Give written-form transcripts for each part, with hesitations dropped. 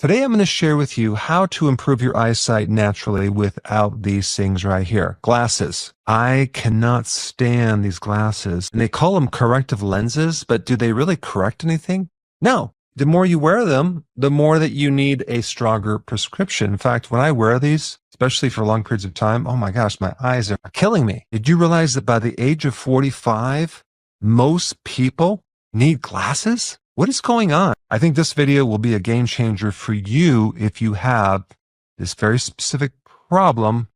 Today I'm going to share with you how to improve your eyesight naturally without these things right here. Glasses. I cannot stand these glasses. And they call them corrective lenses, but do they really correct anything? No. The more you wear them, the more that you need a stronger prescription. In fact, when I wear these, especially for long periods of time, oh my gosh, my eyes are killing me. Did you realize that by the age of 45, most people need glasses? What is going on? I think this video will be a game changer for you if you have this very specific problem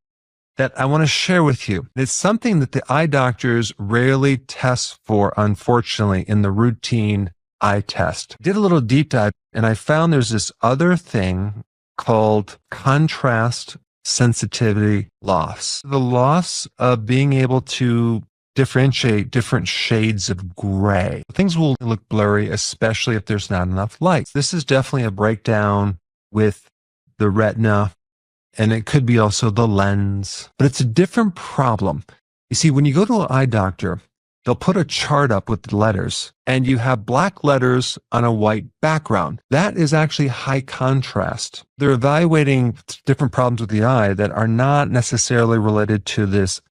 that I want to share with you. It's something that the eye doctors rarely test for, unfortunately, in the routine eye test. I did a little deep dive and I found there's this other thing called contrast sensitivity loss. The loss of being able to differentiate different shades of gray. Things will look blurry, especially if there's not enough light. This is definitely a breakdown with the retina, and it could be also the lens, but it's a different problem. You see, when you go to an eye doctor, they'll put a chart up with the letters, and you have black letters on a white background. That is actually high contrast. They're evaluating different problems with the eye that are not necessarily related to this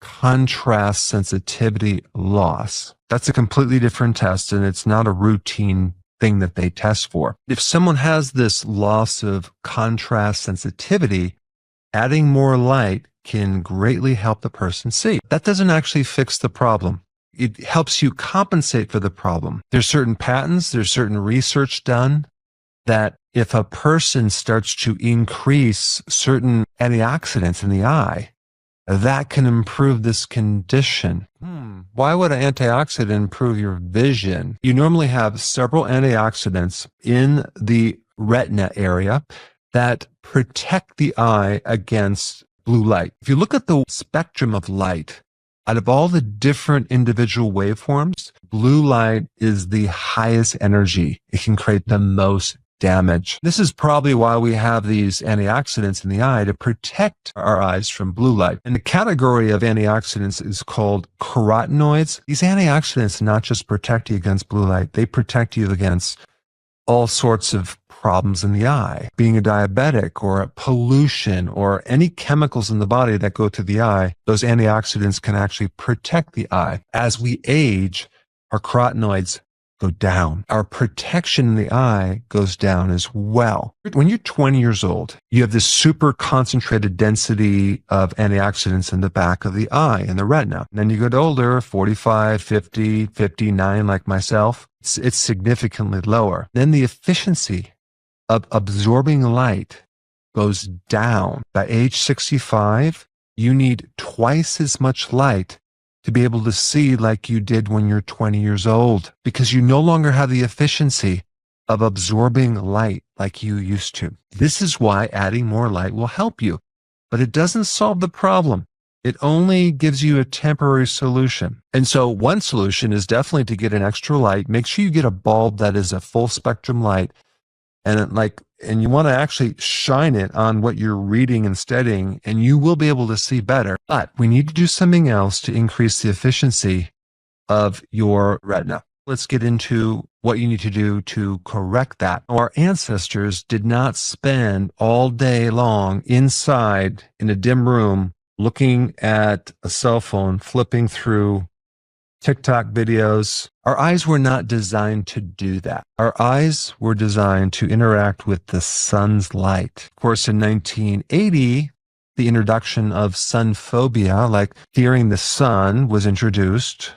contrast sensitivity loss. That's a completely different test, and it's not a routine thing that they test for. If someone has this loss of contrast sensitivity, adding more light can greatly help the person see. That doesn't actually fix the problem. It helps you compensate for the problem. There's certain patents, there's certain research done that if a person starts to increase certain antioxidants in the eye, that can improve this condition. Why would an antioxidant improve your vision? You normally have several antioxidants in the retina area that protect the eye against blue light. If you look at the spectrum of light, out of all the different individual waveforms, blue light is the highest energy. It can create the most damage. This is probably why we have these antioxidants in the eye to protect our eyes from blue light. And the category of antioxidants is called carotenoids. These antioxidants not just protect you against blue light, they protect you against all sorts of problems in the eye. Being a diabetic or pollution or any chemicals in the body that go to the eye, those antioxidants can actually protect the eye. As we age, our carotenoids go down. Our protection in the eye goes down as well. When you're 20 years old, you have this super concentrated density of antioxidants in the back of the eye, in the retina. And then you get older, 45, 50, 59, like myself, it's significantly lower. Then the efficiency of absorbing light goes down. By age 65, you need twice as much light to be able to see like you did when you're 20 years old, because you no longer have the efficiency of absorbing light like you used to. This is why adding more light will help you, but it doesn't solve the problem. It only gives you a temporary solution. And so one solution is definitely to get an extra light. Make sure you get a bulb that is a full spectrum light, and you want to actually shine it on what you're reading and studying, and you will be able to see better. But we need to do something else to increase the efficiency of your retina. Let's get into what you need to do to correct that. Our ancestors did not spend all day long inside in a dim room looking at a cell phone, flipping through TikTok videos. Our eyes were not designed to do that. Our eyes were designed to interact with the sun's light. Of course, in 1980, the introduction of sun phobia, like fearing the sun, was introduced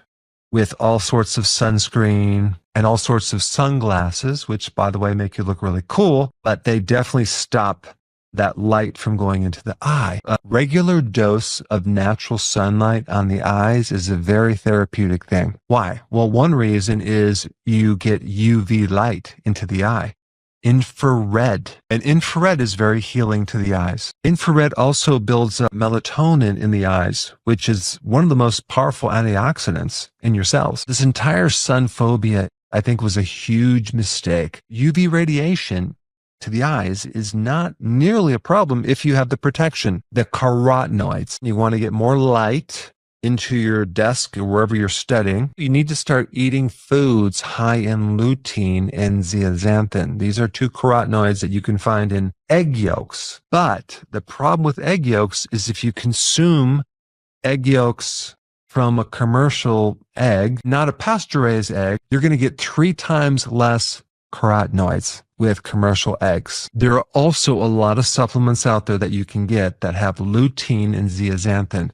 with all sorts of sunscreen and all sorts of sunglasses, which, by the way, make you look really cool, but they definitely stop that light from going into the eye. A regular dose of natural sunlight on the eyes is a very therapeutic thing. Why? Well, one reason is you get UV light into the eye. Infrared. And infrared is very healing to the eyes. Infrared also builds up melatonin in the eyes, which is one of the most powerful antioxidants in your cells. This entire sun phobia, I think, was a huge mistake. UV radiation to the eyes is not nearly a problem if you have the protection. The carotenoids. You want to get more light into your desk or wherever you're studying, you need to start eating foods high in lutein and zeaxanthin. These are two carotenoids that you can find in egg yolks. But the problem with egg yolks is if you consume egg yolks from a commercial egg, not a pasture-raised egg, you're going to get 3 times less carotenoids with commercial eggs. There are also a lot of supplements out there that you can get that have lutein and zeaxanthin.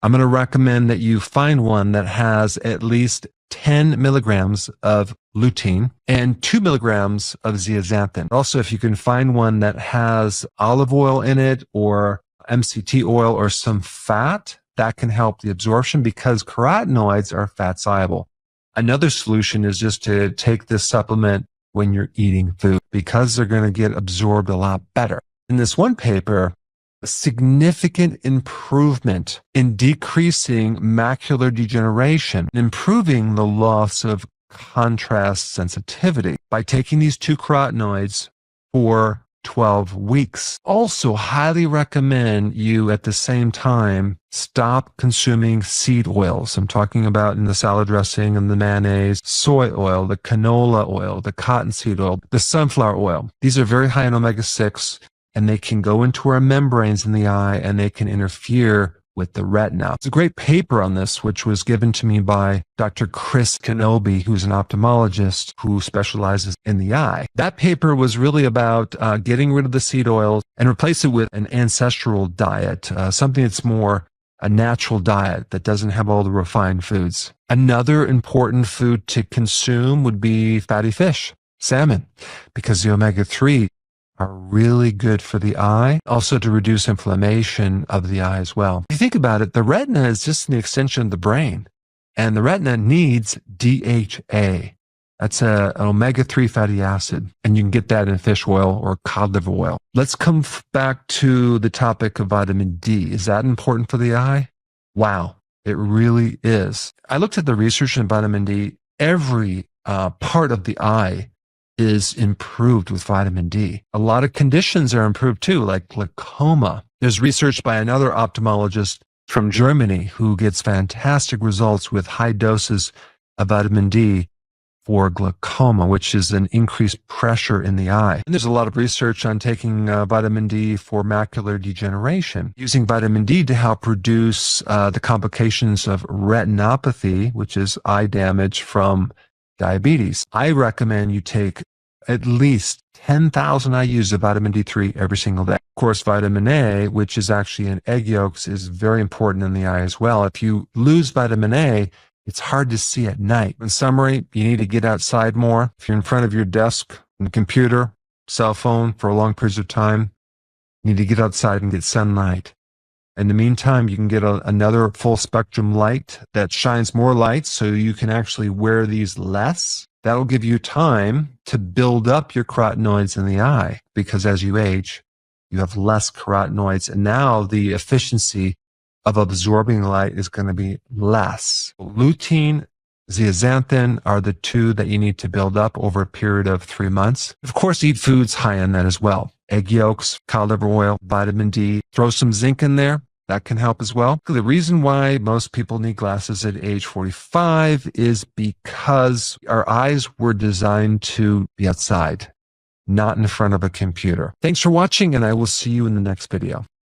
I'm going to recommend that you find one that has at least 10 milligrams of lutein and 2 milligrams of zeaxanthin. Also, if you can find one that has olive oil in it or MCT oil or some fat, that can help the absorption because carotenoids are fat soluble. Another solution is just to take this supplement when you're eating food because they're going to get absorbed a lot better. In this one paper, a significant improvement in decreasing macular degeneration, improving the loss of contrast sensitivity by taking these 2 carotenoids for 12 weeks. Also, highly recommend you at the same time stop consuming seed oils. I'm talking about in the salad dressing and the mayonnaise, soy oil, the canola oil, the cottonseed oil, the sunflower oil. These are very high in omega-6 and they can go into our membranes in the eye and they can interfere with the retina. It's a great paper on this, which was given to me by Dr. Chris Kenobi, who's an ophthalmologist who specializes in the eye. That paper was really about getting rid of the seed oils and replace it with an ancestral diet, something that's more a natural diet that doesn't have all the refined foods. Another important food to consume would be fatty fish, salmon, because the omega-3 are really good for the eye, also to reduce inflammation of the eye as well. If you think about it, the retina is just an extension of the brain, and the retina needs DHA. That's an omega-3 fatty acid, and you can get that in fish oil or cod liver oil. Let's come back to the topic of vitamin D. Is that important for the eye? Wow, it really is. I looked at the research in vitamin D. Every part of the eye is improved with vitamin D. A lot of conditions are improved too, like glaucoma. There's research by another ophthalmologist from Germany who gets fantastic results with high doses of vitamin D for glaucoma, which is an increased pressure in the eye. And there's a lot of research on taking vitamin D for macular degeneration, using vitamin D to help reduce the complications of retinopathy, which is eye damage from diabetes. I recommend you take at least 10,000 IUs of vitamin D3 every single day. Of course, vitamin A, which is actually in egg yolks, is very important in the eye as well. If you lose vitamin A, it's hard to see at night. In summary, you need to get outside more. If you're in front of your desk, and computer, cell phone for long periods of time, you need to get outside and get sunlight. In the meantime, you can get another full spectrum light that shines more light so you can actually wear these less. That'll give you time to build up your carotenoids in the eye because as you age, you have less carotenoids. And now the efficiency of absorbing light is going to be less. Lutein, zeaxanthin are the 2 that you need to build up over a period of 3 months. Of course, eat foods high in that as well. Egg yolks, cod liver oil, vitamin D. Throw some zinc in there. That can help as well. The reason why most people need glasses at age 45 is because our eyes were designed to be outside, not in front of a computer. Thanks for watching, and I will see you in the next video.